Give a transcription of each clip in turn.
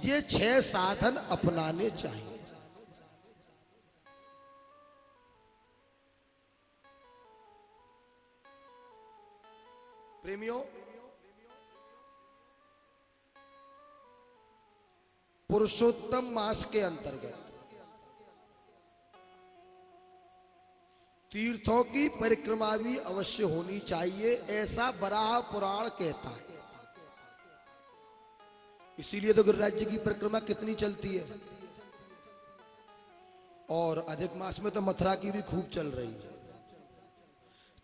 ये 6 साधन अपनाने चाहिए। प्रेमियों, पुरुषोत्तम मास के अंतर्गत तीर्थों की परिक्रमा भी अवश्य होनी चाहिए, ऐसा वराह पुराण कहता है। इसीलिए तो गिरिराज जी की परिक्रमा कितनी चलती है, और अधिक मास में तो मथुरा की भी खूब चल रही है।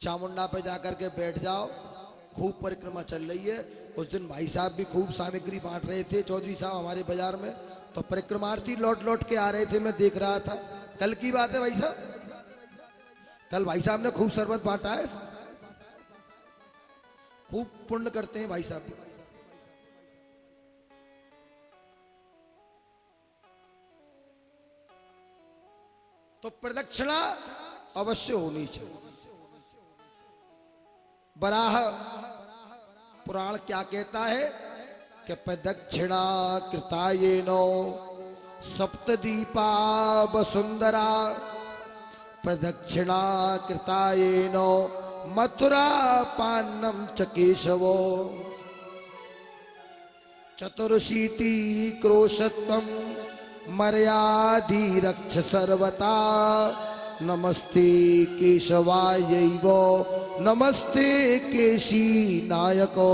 चामुंडा पे जाकर के बैठ जाओ, खूब परिक्रमा चल रही है। उस दिन भाई साहब भी खूब सामग्री बांट रहे थे, चौधरी साहब हमारे बाजार में, तो परिक्रमार्थी लौट लौट के आ रहे थे, मैं देख रहा था। कल की बात है भाई साहब, कल भाई साहब ने खूब शरबत बांटा है, खूब पुण्य करते हैं भाई साहब। तो प्रदक्षिणा अवश्य होनी चाहिए। वराह पुराण क्या कहता है कि प्रदक्षिणा कृतायेनो सप्तदीपा वसुंधरा, प्रदक्षिणा कृतायेनो मथुरा पान्नम च केशवो, चतुर्शीति क्रोशत्वम मर्यादी रक्ष सर्वता, नमस्ते केशवायैवो नमस्ते केशी नायको।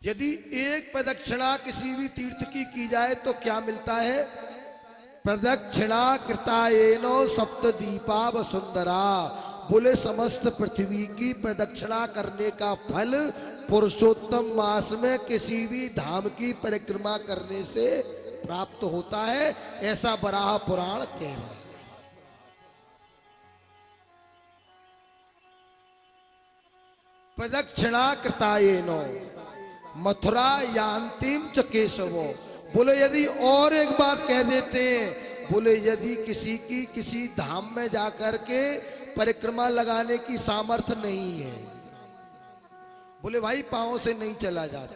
यदि एक प्रदक्षिणा किसी भी तीर्थ की जाए तो क्या मिलता है? प्रदक्षिणा कृतायेनो सप्तदीपा वसुंधरा। बोले समस्त पृथ्वी की प्रदक्षिणा करने का फल पुरुषोत्तम मास में किसी भी धाम की परिक्रमा करने से प्राप्त होता है, ऐसा वराह पुराण कह रहा है। प्रदक्षिणा कृतायेनो मथुरा यान्तिम च केशवो। बोले यदि और एक बात कह देते हैं, बोले यदि किसी की किसी धाम में जाकर के परिक्रमा लगाने की सामर्थ्य नहीं है, बोले भाई पांव से नहीं चला जाता,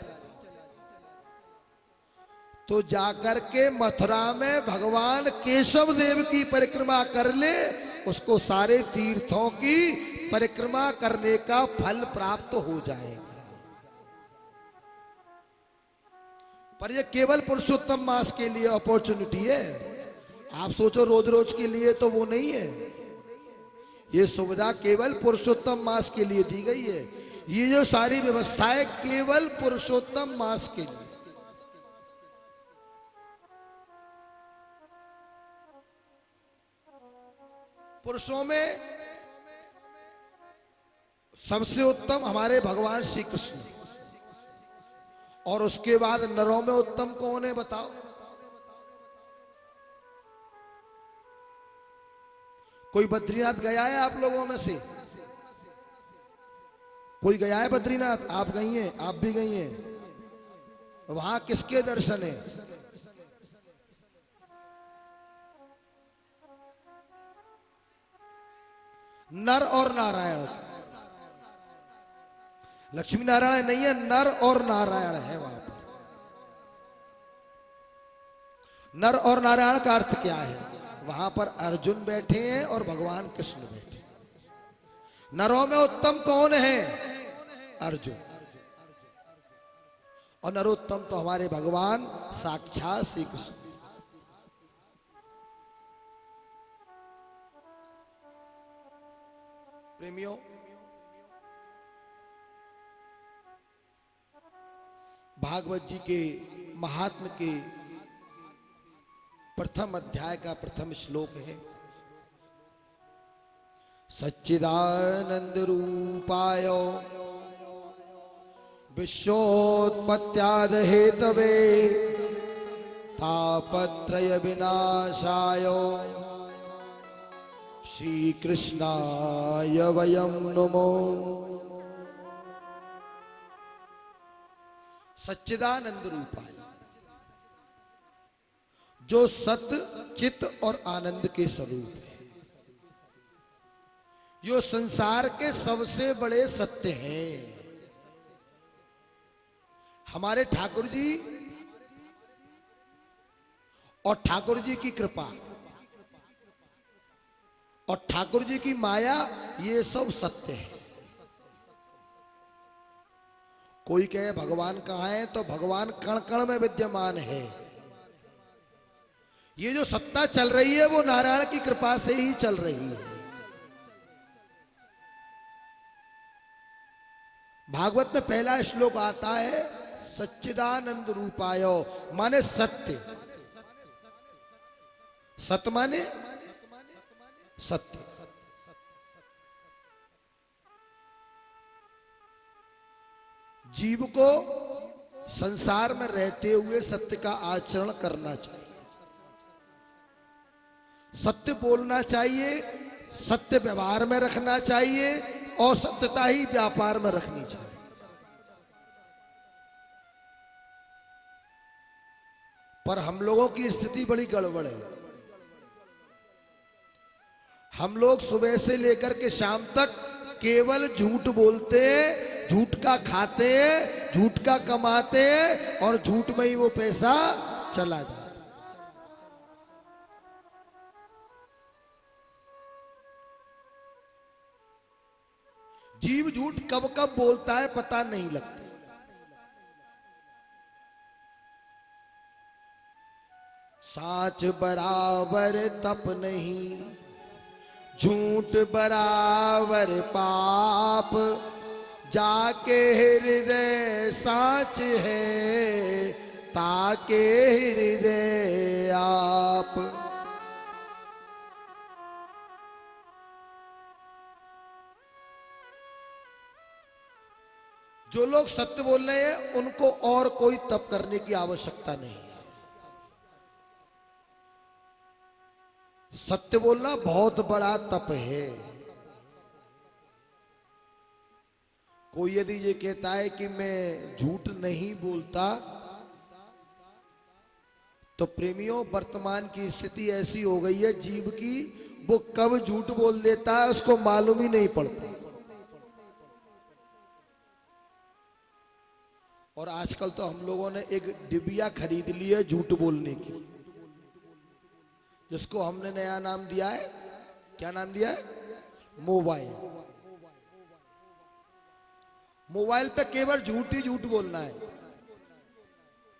तो जाकर के मथुरा में भगवान केशव देव की परिक्रमा कर ले, उसको सारे तीर्थों की परिक्रमा करने का फल प्राप्त हो जाएगा। पर यह केवल पुरुषोत्तम मास के लिए अपॉर्चुनिटी है। आप सोचो रोज रोज के लिए तो वो नहीं है। ये सुविधा केवल पुरुषोत्तम मास के लिए दी गई है। ये जो सारी व्यवस्थाएं केवल पुरुषोत्तम मास के लिए। पुरुषों में सबसे उत्तम हमारे भगवान श्री कृष्ण, और उसके बाद नरों में उत्तम कौन है बताओ? कोई बद्रीनाथ गया है आप लोगों में से? कोई गया है बद्रीनाथ? आप गई हैं, आप भी गई हैं। वहां किसके दर्शन है? नर और नारायण। लक्ष्मी नारायण नहीं है, नर और नारायण है वहां पर। नर और नारायण का अर्थ क्या है? वहां पर अर्जुन बैठे हैं और भगवान कृष्ण बैठे हैं। नरों में उत्तम कौन है? अर्जुन। और नरोत्तम तो हमारे भगवान साक्षात श्री कृष्ण। प्रेमियों, भागवत जी के महात्म के प्रथम अध्याय का प्रथम श्लोक है, सच्चिदानंद रूपाय विश्वोत्पत्त्याद हेतवे तापत्रय विनाशाय श्री कृष्णाय वयं नमो। सच्चिदानंद रूपाय, जो सत्य चित्त और आनंद के स्वरूप है। यो संसार के सबसे बड़े सत्य हैं। हमारे ठाकुर जी और ठाकुर जी की कृपा और ठाकुर जी की माया, ये सब सत्य है। कोई कहे भगवान कहाँ है, तो भगवान कण कण में विद्यमान है। ये जो सत्ता चल रही है वो नारायण की कृपा से ही चल रही है। भागवत में पहला श्लोक आता है, सच्चिदानंद रूपाय, माने सत्य। सत्य माने सत्य। जीव को संसार में रहते हुए सत्य का आचरण करना चाहिए, सत्य बोलना चाहिए, सत्य व्यवहार में रखना चाहिए और सत्यता ही व्यापार में रखनी चाहिए। पर हम लोगों की स्थिति बड़ी गड़बड़ है। हम लोग सुबह से लेकर के शाम तक केवल झूठ बोलते, झूठ का खाते, झूठ का कमाते और झूठ में ही वो पैसा चला जाता। जीव झूठ कब कब बोलता है पता नहीं लगता। साच बराबर तप नहीं, झूठ बराबर पाप, जाके हृदय साच है, ताके हृदय आप। जो लोग सत्य बोल रहे हैं उनको और कोई तप करने की आवश्यकता नहीं है। सत्य बोलना बहुत बड़ा तप है। कोई यदि ये कहता है कि मैं झूठ नहीं बोलता, तो प्रेमियों वर्तमान की स्थिति ऐसी हो गई है जीव की, वो कब झूठ बोल देता है उसको मालूम ही नहीं पड़ता। और आजकल तो हम लोगों ने एक डिबिया खरीद ली है झूठ बोलने की, जिसको हमने नया नाम दिया है, क्या नाम दिया है? मोबाइल। मोबाइल पे केवल झूठ ही झूठ बोलना है।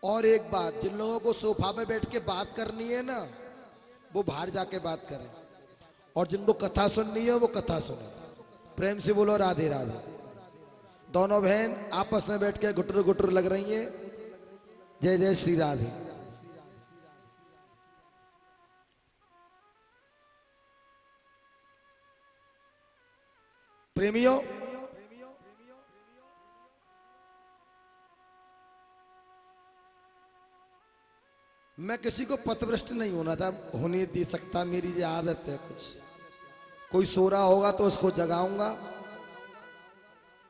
और एक बात, जिन लोगों को सोफा पे बैठ के बात करनी है ना, वो बाहर जाके बात करें, और जिनको कथा सुननी है वो कथा सुने। प्रेम से बोलो राधे राधे। दोनों बहन आपस में बैठ के गुटर गुटर लग रही हैं। जय जय श्री राधे। प्रेमियों, मैं किसी को पथभ्रष्ट नहीं होना था, होने दे सकता, मेरी ये आदत है। कुछ कोई सो रहा होगा तो उसको जगाऊंगा,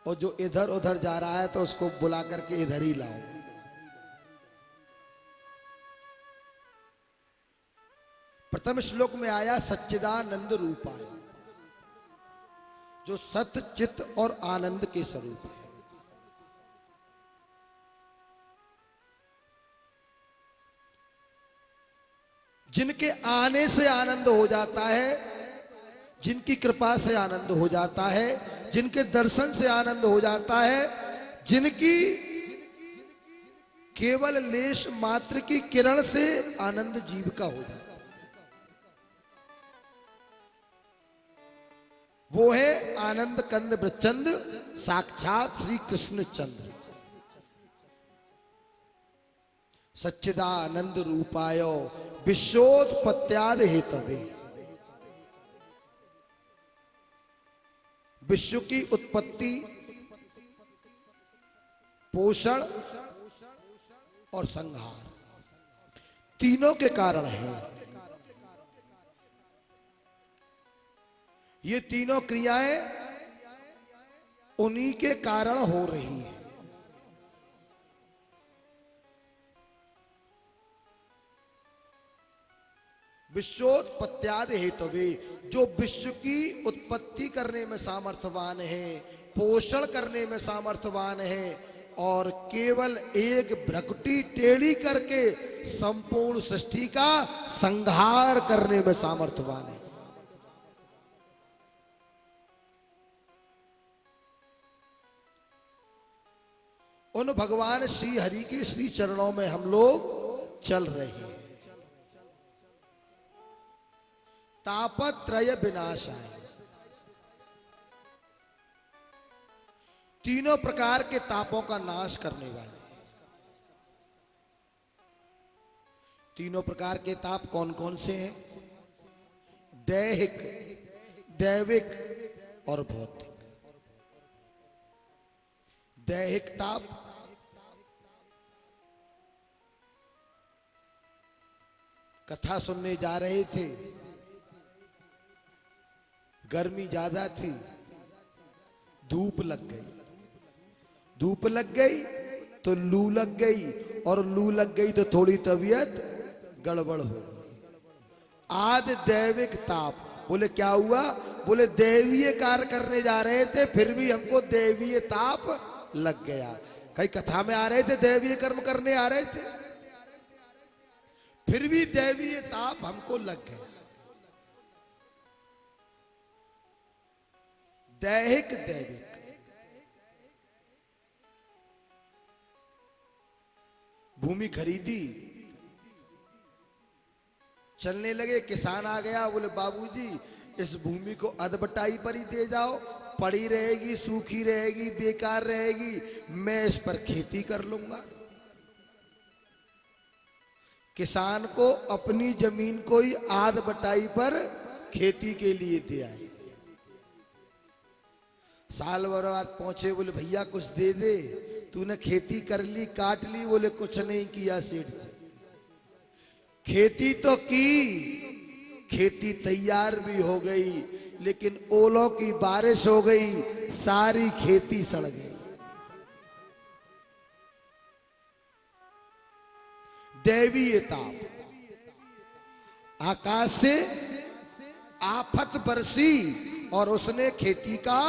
और जो इधर उधर जा रहा है तो उसको बुला करके इधर ही लाऊं। प्रथम श्लोक में आया सच्चिदानंद रूपाय, जो सत्य चित्त और आनंद के स्वरूप है। जिनके आने से आनंद हो जाता है, जिनकी कृपा से आनंद हो जाता है, जिनके दर्शन से आनंद हो जाता है, जिनकी केवल लेश मात्र की किरण से आनंद जीव का हो जाता है, वो है आनंद कंद ब्रचंद, साक्षात श्री कृष्ण चंद्र। सच्चिदानंद रूपाय विश्वोत्पत्त्याद हेतवे, विश्व की उत्पत्ति, पोषण और संहार तीनों के कारण है। ये तीनों क्रियाएं उन्हीं के कारण हो रही है। विश्वोत्पत्त्यादि हेतुवे, जो विश्व की उत्पत्ति करने में सामर्थ्यवान है, पोषण करने में सामर्थ्यवान है, और केवल एक भ्रकुटी टेढ़ी करके संपूर्ण सृष्टि का संहार करने में सामर्थ्यवान है। उन भगवान श्री हरि के श्री चरणों में हम लोग चल रहे हैं। तापत्रय विनाशाय, तीनों प्रकार के तापों का नाश करने वाले। तीनों प्रकार के ताप कौन कौन से हैं? दैहिक, दैविक और भौतिक। दैहिक ताप, कथा सुनने जा रहे थे, गर्मी ज्यादा थी, धूप लग गई। धूप लग गई तो लू लग गई, और लू लग गई तो थोड़ी तबीयत गड़बड़ हो गई। आदि दैविक ताप। बोले क्या हुआ? बोले दैवीय कार्य करने जा रहे थे, फिर भी हमको दैवीय ताप लग गया। कई कथा में आ रहे थे, दैवीय कर्म करने आ रहे थे, फिर भी दैवीय ताप हमको लग गया। दैहिक, दैविक। भूमि खरीदी, चलने लगे, किसान आ गया, बोले बाबूजी इस भूमि को अधबटाई पर ही दे जाओ, पड़ी रहेगी, सूखी रहेगी, बेकार रहेगी, मैं इस पर खेती कर लूंगा। किसान को अपनी जमीन को ही आध बटाई पर खेती के लिए दे आए। साल भर बाद पहुंचे, बोले भैया कुछ दे दे, तूने खेती कर ली, काट ली। बोले कुछ नहीं किया सेठ जी, खेती तो की, खेती तैयार भी हो गई, लेकिन ओलों की बारिश हो गई, सारी खेती सड़ गई। दैवीय ताप, आकाश से आफत बरसी और उसने खेती का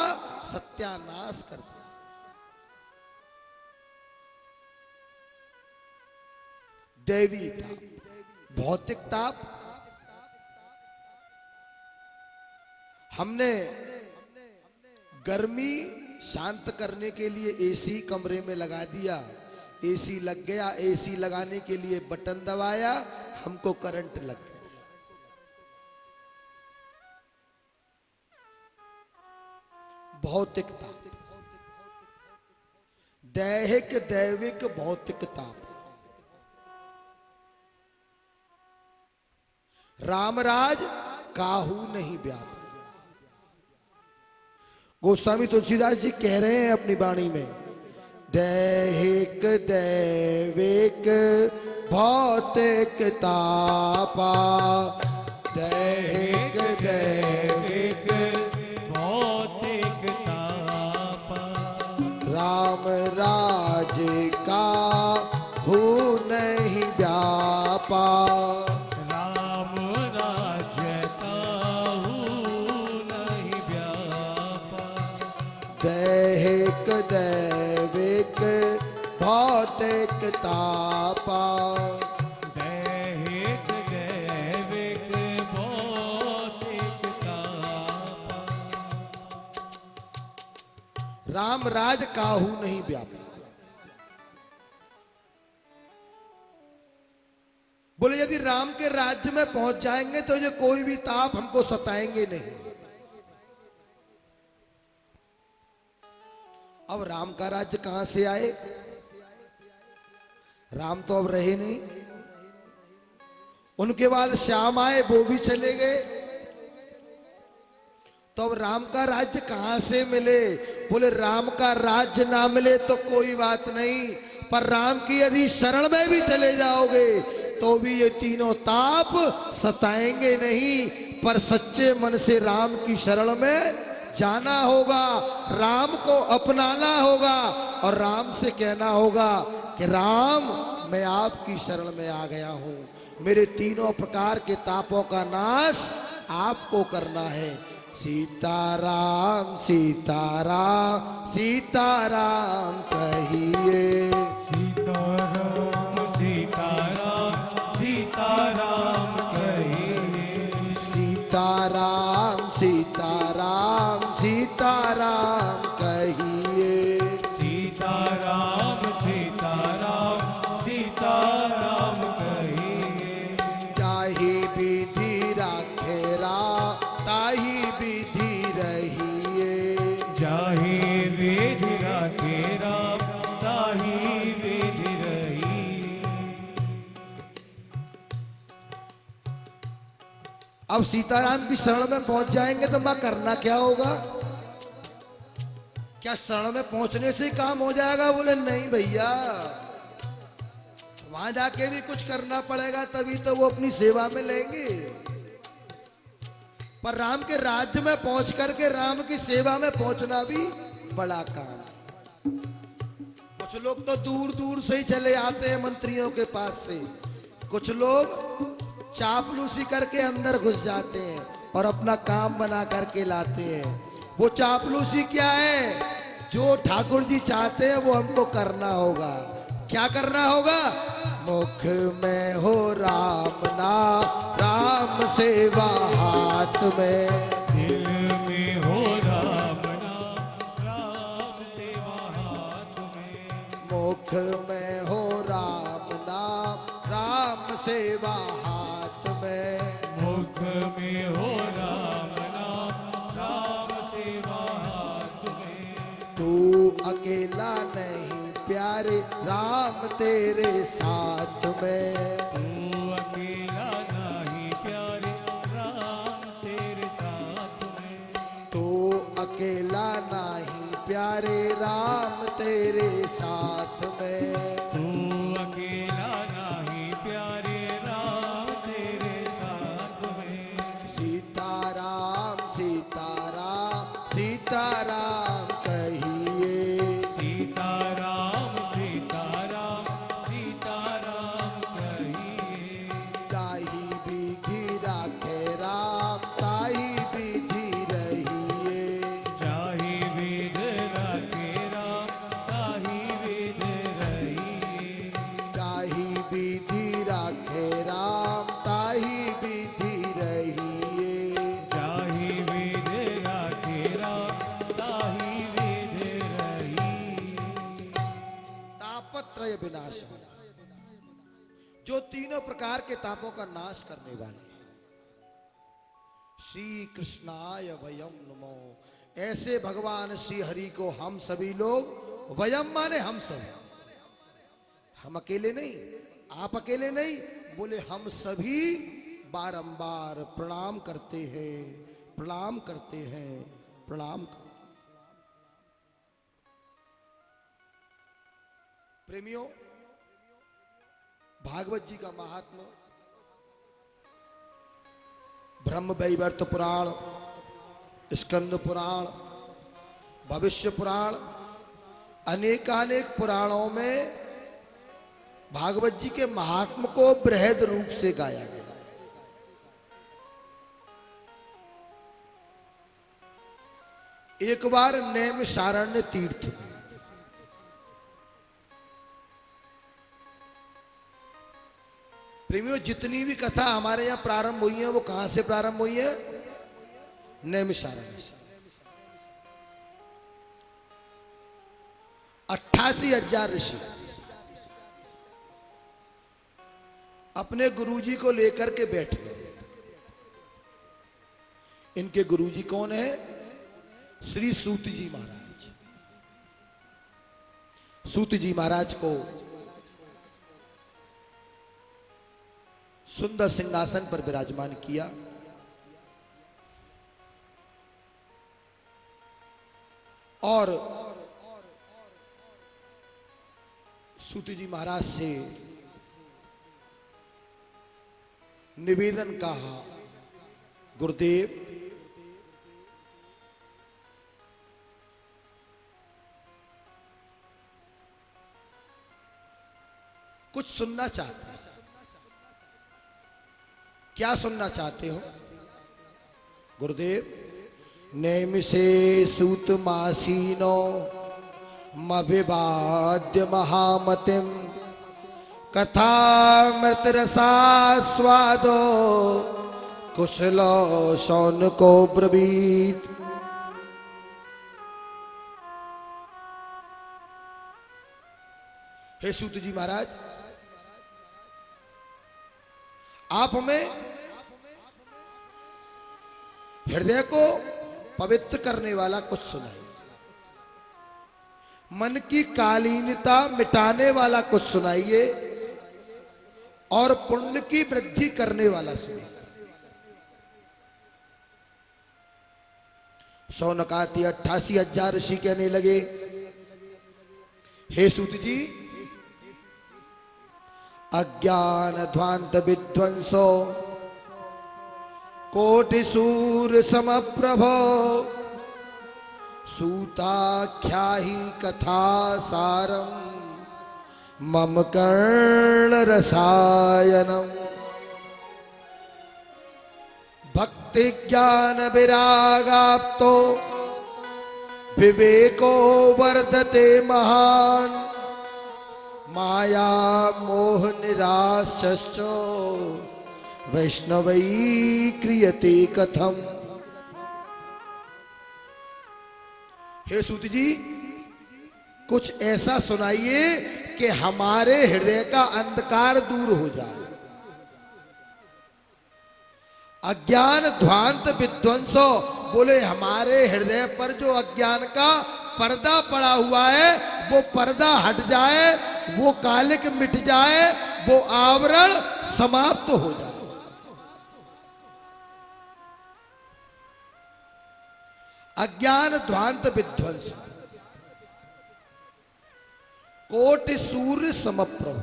सत्यानाश कर दिया। दैवीय ताप। भौतिक ताप, हमने गर्मी शांत करने के लिए एसी कमरे में लगा दिया, एसी लग गया, एसी लगाने के लिए बटन दबाया, हमको करंट लग गया। भौतिक ताप। दैहिक, दैविक, भौतिक ताप। रामराज काहू नहीं व्याप। गोस्वामी तुलसीदास जी कह रहे हैं अपनी वाणी में, दैहिक, दैविक, भौतिक तापा, दैहिक, दैविक, भौतिक तापा, राम राज का हो नहीं व्यापा, राम राज्य काहू नहीं व्यापा, दैहिक, दैविक, भौतिक तापा, दैहिक, दैविक, भौतिक तापा, राम राज काहू नहीं व्यापा। बोले यदि राम के राज्य में पहुंच जाएंगे तो ये कोई भी ताप हमको सताएंगे नहीं। अब राम का राज्य कहां से आए? राम तो अब रहे नहीं, उनके बाद श्याम आए, वो भी चले गए, तो अब राम का राज्य कहां से मिले? बोले राम का राज्य ना मिले तो कोई बात नहीं, पर राम की यदि शरण में भी चले जाओगे तो भी ये तीनों ताप सताएंगे नहीं, पर सच्चे मन से राम की शरण में जाना होगा, राम को अपनाना होगा और राम से कहना होगा कि राम मैं आपकी शरण में आ गया हूं। मेरे तीनों प्रकार के तापों का नाश आपको करना है। सीताराम सीताराम सीताराम कहिए। सीताराम सीताराम सीताराम कहिए। सीताराम सीताराम सीताराम कहिए। सीताराम सीताराम सीताराम कहिए। जाहि विधि राखे राम ताहि विधि रहिए। जाहि विधि राखे राम ताहि विधि रही। अब सीताराम की शरण में पहुंच जाएंगे तो मां करना क्या होगा? क्या शरण में पहुंचने से ही काम हो जाएगा? बोले नहीं भैया, वहां जाके भी कुछ करना पड़ेगा, तभी तो वो अपनी सेवा में लेंगे। पर राम के राज्य में पहुंच करके राम की सेवा में पहुंचना भी बड़ा काम। कुछ लोग तो दूर दूर से ही चले आते हैं मंत्रियों के पास से। कुछ लोग चापलूसी करके अंदर घुस जाते हैं और अपना काम बना करके लाते हैं। वो चापलूसी क्या है? जो ठाकुर जी चाहते हैं वो हमको करना होगा। क्या करना होगा? मुख में हो राम नाम, राम सेवा हाथ में। दिल में हो राम नाम, राम सेवा हाथ में। मुख में हो राम नाम, राम सेवा हाथ में। मुख में हो राम नाम, राम सेवा हाथ में। तू अकेला नहीं प्यारे, राम तेरे साथ में। तू अकेला नहीं प्यारे, राम तेरे साथ में। तू अकेला नहीं प्यारे, राम तेरे साथ में। तू अकेला नहीं प्यारे, राम तेरे साथ में। सीताराम सीताराम सीताराम कहिए। सीताराम सीताराम सीताराम कहिए। ताहि विधि राखे राम ताहि विधि रहिए। जाहि विध राखे राम ताहि विध रहिए। ताहि विधि राखे राम ताहि विधि रहिए। जाहि विध राखे राम ताहि विध रहिए। तापत्रय विनाशम, जो तीनों प्रकार के तापों का नाश करने वाले। श्री कृष्णाय वयम नमो। ऐसे भगवान श्री हरि को हम सभी लोग, वयम माने हम सभी, हम अकेले नहीं, आप अकेले नहीं, बोले हम सभी बारंबार प्रणाम करते हैं, प्रणाम करते हैं, प्रणाम करते हैं। प्रेमियों, भागवत जी का महात्मा, ब्रह्म वैवर्त पुराण, स्कंद पुराण, भविष्य पुराण, अनेकानेक पुराणों में भागवत जी के महात्म को बृहद रूप से गाया गया। एक बार नैमिषारण्य तीर्थ में प्रेमियों, जितनी भी कथा हमारे यहां प्रारंभ हुई है वो कहां से प्रारंभ हुई है? नैमिषारण्य से। 88,000 ऋषि अपने गुरुजी को लेकर के बैठ गए। इनके गुरुजी कौन है? श्री सूत जी महाराज। सूत जी महाराज को सुंदर सिंहासन पर विराजमान किया और सूत जी महाराज से निवेदन कहा, गुरुदेव कुछ सुनना चाहते हैं। क्या सुनना चाहते हो गुरुदेव? नैमिषे सूत मासीनो मभिवाद्य महामतिम कथामृत रसास्वादो कुशलो शौनको ब्रवीत। हे सूत जी महाराज, आप हमें हृदय को पवित्र करने वाला कुछ सुनाइए, मन की कालीनता मिटाने वाला कुछ सुनाइए और पुण्य की वृद्धि करने वाला सुनाइए। शौनकादि 88,000 ऋषि कहने लगे, हे सूत जी, अज्ञान ध्वांत विध्वंसो कोटि सूर्य समप्रभो सूताख्याहि कथा सारम मम कर्ण रसायनम। भक्ति ज्ञान विरागाप्तो विवेको वर्धते महान माया मोह निराश्च वैष्णवै क्रियते कथम। हे सूत जी, कुछ ऐसा सुनाइए कि हमारे हृदय का अंधकार दूर हो जाए। अज्ञान ध्वांत विध्वंसो, बोले हमारे हृदय पर जो अज्ञान का पर्दा पड़ा हुआ है वो पर्दा हट जाए, वो कालिक मिट जाए, वो आवरण समाप्त हो जाए। अज्ञान ध्वांत विध्वंस कोटि सूर्य समप्रभ।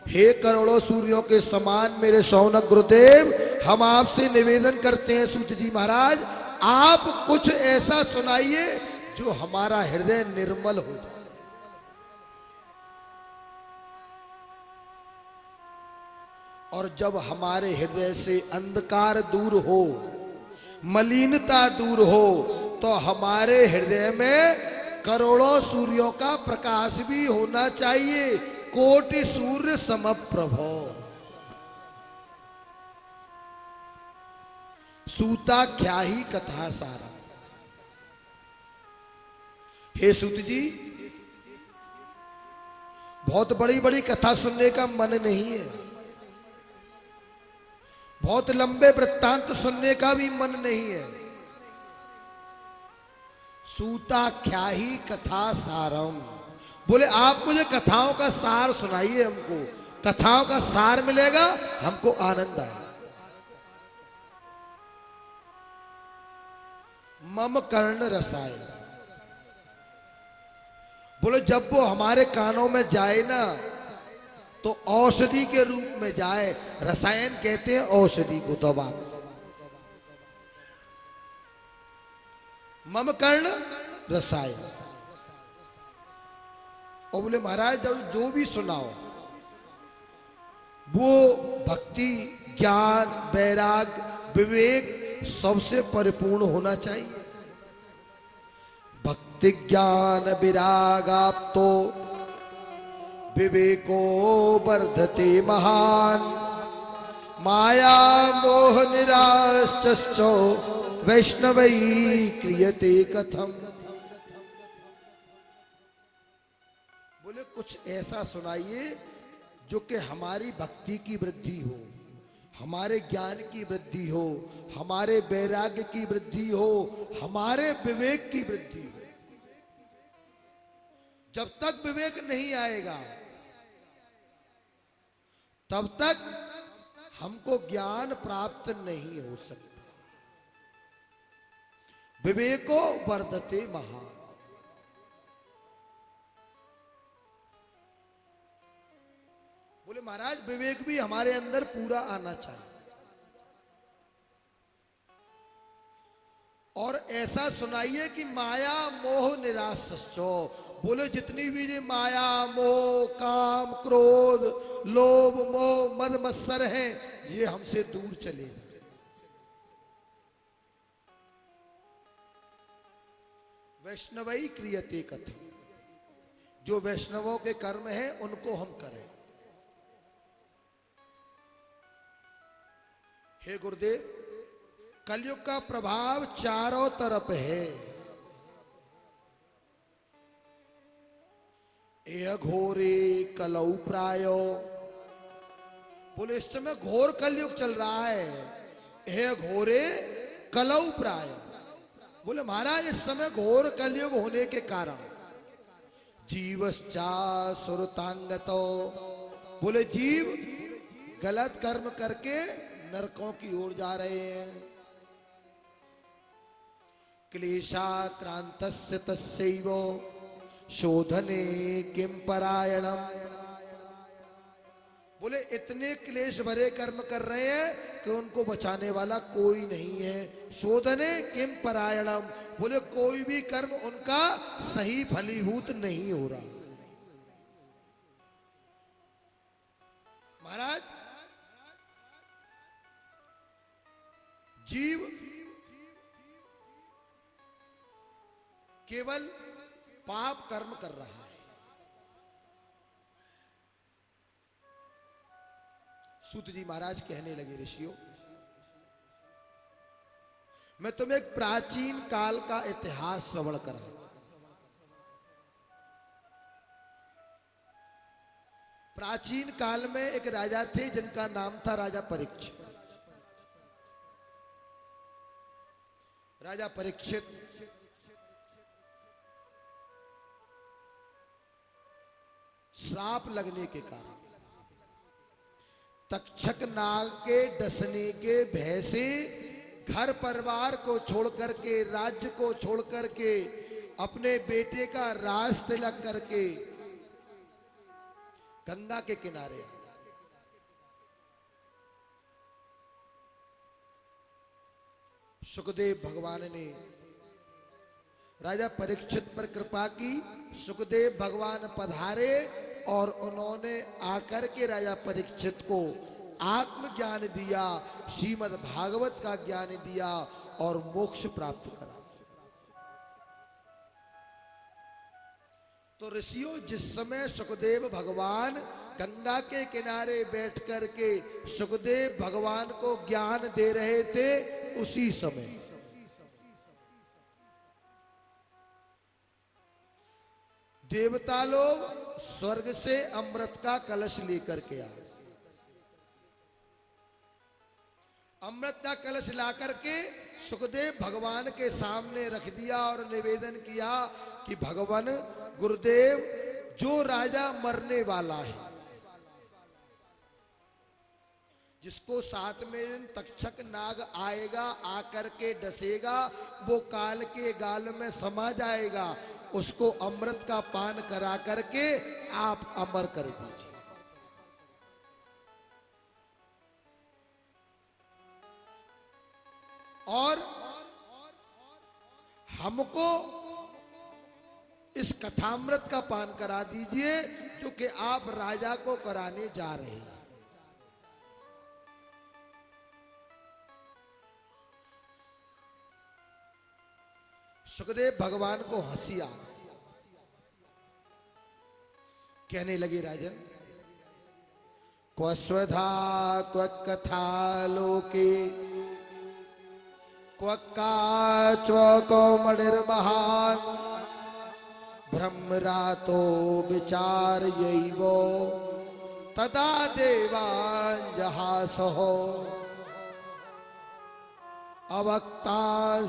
हे करोड़ों सूर्यों के समान मेरे शौनक गुरुदेव, हम आपसे निवेदन करते हैं सूत जी महाराज, आप कुछ ऐसा सुनाइए जो हमारा हृदय निर्मल हो जाए। और जब हमारे हृदय से अंधकार दूर हो, मलिनता दूर हो, तो हमारे हृदय में करोड़ों सूर्यों का प्रकाश भी होना चाहिए। कोटि सूर्य समप्रभो सूताख्याहि कथा सारा। हे सूत जी, बहुत बड़ी बड़ी कथा सुनने का मन नहीं है, बहुत लंबे वृत्तांत सुनने का भी मन नहीं है। सूताख्याहि कथा सारम, बोले आप मुझे कथाओं का सार सुनाइए, हमको कथाओं का सार मिलेगा, हमको आनंद आएगा। मम कर्ण रसायन, बोले जब वो हमारे कानों में जाए ना तो औषधि के रूप में जाए। रसायन कहते हैं औषधि को, दवा। मम कर्ण रसायन। और बोले महाराज जो भी सुनाओ वो भक्ति ज्ञान वैराग विवेक सबसे परिपूर्ण होना चाहिए। भक्ति ज्ञान विरागाप्तो विवेको वर्धते महान माया मोह निराश्च वैष्णवै क्रियते कथम। बोले कुछ ऐसा सुनाइए जो कि हमारी भक्ति की वृद्धि हो, हमारे ज्ञान की वृद्धि हो, हमारे वैराग्य की वृद्धि हो, हमारे विवेक की वृद्धि हो। जब तक विवेक नहीं आएगा तब तक हमको ज्ञान प्राप्त नहीं हो सकता। विवेको वर्धते महान। बोले महाराज विवेक भी हमारे अंदर पूरा आना चाहिए। और ऐसा सुनाइए कि माया मोह निराश्चो, बोले जितनी भी ये माया मोह काम क्रोध लोभ मोह मद मत्सर हैं, ये हमसे दूर चले जाए। वैष्णवई क्रियते कथि, जो वैष्णवों के कर्म हैं उनको हम करें। हे गुरुदेव, कलयुग का प्रभाव चारों तरफ है। ए घोरे कलौ प्रायो, बोले इस समय घोर कलयुग चल रहा है। हे घोरे कलौ प्रायो, बोले महाराज इस समय घोर कलयुग होने के कारण जीवश्चा सुरतांगतो, बोले जीव गलत कर्म करके नरकों की ओर जा रहे हैं। क्लेशाक्रांतस्य तस्यैव शोधने किम परायणम, बोले इतने क्लेश भरे कर्म कर रहे हैं कि उनको बचाने वाला कोई नहीं है। शोधने किम परायणम, बोले कोई भी कर्म उनका सही फलीभूत नहीं हो रहा। महाराज जीव केवल पाप कर्म कर रहा है। सूत जी महाराज कहने लगे, ऋषियों मैं तुम्हें एक प्राचीन काल का इतिहास श्रवण कराऊं। प्राचीन काल में एक राजा थे जिनका नाम था राजा परीक्षित। राजा परीक्षित श्राप लगने के कारण तक्षक नाग के डसने के भय से घर परिवार को छोड़ करके, राज्य को छोड़ करके, अपने बेटे का राज तिलक करके गंगा के किनारे सुखदेव भगवान ने राजा परीक्षित पर कृपा की। सुखदेव भगवान पधारे और उन्होंने आकर के राजा परीक्षित को आत्मज्ञान दिया, श्रीमद् भागवत का ज्ञान दिया और मोक्ष प्राप्त करा। तो ऋषियों जिस समय सुखदेव भगवान गंगा के किनारे बैठ करके सुखदेव भगवान को ज्ञान दे रहे थे, उसी समय देवता लोग स्वर्ग से अमृत का कलश लेकर के आए। अमृत का कलश ला करके सुखदेव भगवान के सामने रख दिया और निवेदन किया कि भगवान गुरुदेव, जो राजा मरने वाला है, जिसको 7वें दिन तक्षक नाग आएगा, आकर के डसेगा, वो काल के गाल में समा जाएगा, उसको अमृत का पान करा करके आप अमर कर दीजिए। और हमको इस कथामृत का पान करा दीजिए जो कि आप राजा को कराने जा रहे हैं। सुखदेव भगवान को हंसी आ, कहने लगे राजन, क्व स्वधा क्व कथा लोके क्व काच्व कौमणिर्महान् ब्रह्मरातो विचार यैवो तदा देवान् जहासहो अवक्तां